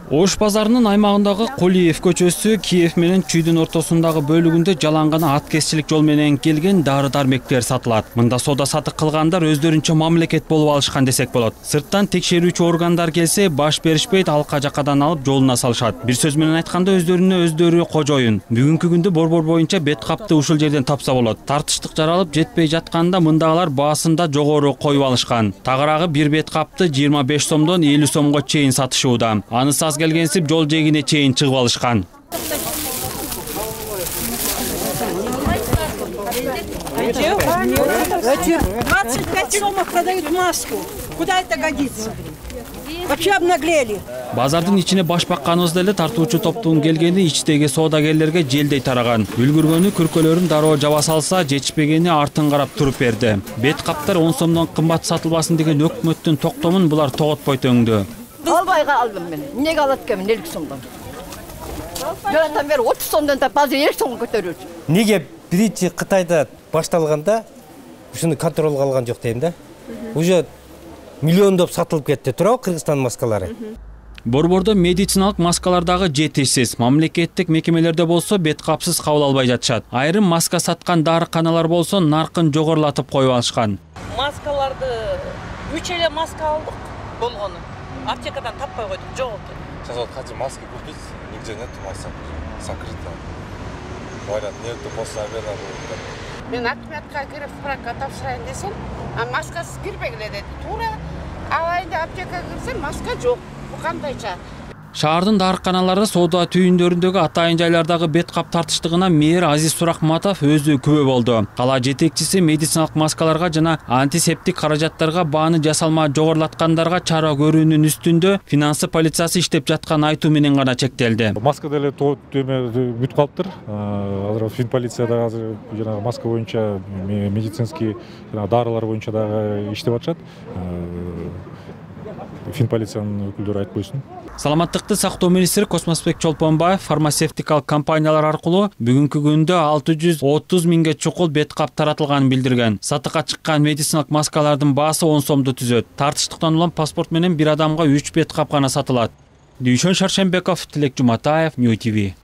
Ош базарынын аймагындагы Колиев көчөсү Киев менен Чүйдүн ортосундагы бөлүгүндө жалаңгана аткезчилик жол менен келген дары-дармектер сатылат. Мында соода сатык кылгандар өздөрүнчө мамлекет болуп алышкан десек болот. Сырттан текшерүүчү органдар келсе, баш беришпейт, алка жакадан алып жолуна салышат. Бир сөз менен айтканда өздөрүнө өздөрү кожоюн. Бүгүнкү күндө борбор боюнча бет капты ушул жерден тапса болот. Тартыштык жаралып жетпей жатканда мындагылар баасында жогору коюп алышкан. Тагыраагы бир бет капты 25 сомдон 50 сомго чейин сатышууда. Анысы келгенсип жол жээгине чейин чыгып алышкан. Куда это годится? Вообще обнаглели. Базардын ичине баш бакканыбызда эле тартуучу топтун келгени ичтеги соодагерлерге желдей тараган. Үлгүргөнү күркөлөрүн дароо жаба салса, жетишпегени артын карап туруп берди. Бет каптар 10 сомдон кымбат сатылбасын деген өкмөттүн токтомун булар тоготпой төңдү. Албайга алдым мен. Эмнеге алат экенмин 50 сомдон? Жаратан бери 30 сомдон тап азыр 50 сомго көтөрүүчү. Неге биринчи Кытайда башталганда ушуну контролго алган жок дейм да. Уже миллиондоп сатылып кетти туурабы Кыргызстан маскалары. Борбордо медициналык маскалардагы жетишсиз, мамлекеттик мекемелерде болсо бет капсыз кабыл албай жатышат. Айрым маска саткан дарыканалар болсо наркын жогорулатып коюп алышкан. Маскаларды 3 эле маска алдык болгону. Аптекадан таппай койдук, жок экен. Сейчас вот хотим маски купить, нигде нет масок, закрыто. Говорят, нету пособия. Мен акметка кирип справка тапшырайын десем, а маскасыз кирбегиле деди. Туура алайын деп аптекага кирсем, маска жок. Бу кандайча? Шаардын дарыканалары соода түйүндөрүндөгү атайын жайлардагы бет кап тартыштыгына мэр Азиз Сурахматов өзү күбө болду. Кала жетекчиси медициналык маскаларга жана антисептик каражаттарга бааны жасалма жогорулаткандарга чара көрүүнүн үстүндө финансы полициясы иштеп жаткан айтуу менен гана чектелди. Маска деле бүтүп калыптыр. Азыр Финполицияда азыр жана маска боюнча медицинский дарылар боюнча дагы иштеп атышат. Финполициянын өкүлдөрү айтып койсун. Саламаттыкты сактоо министри Космосбек Чолпонбаев фармацевтикалык компаниялар аркылуу бүгүнкү күндө 630 миңге чукул бет кап таратылганын билдирген. Сатыкка чыккан медициналык маскалардын баасы 10 сомду түзөт. Тартыштыктан улам паспорт менен бир адамга 3 бет кап гана сатылат. Дүйшөн Шаршенбеков, Тилек Жуматаев, Нью ТВ.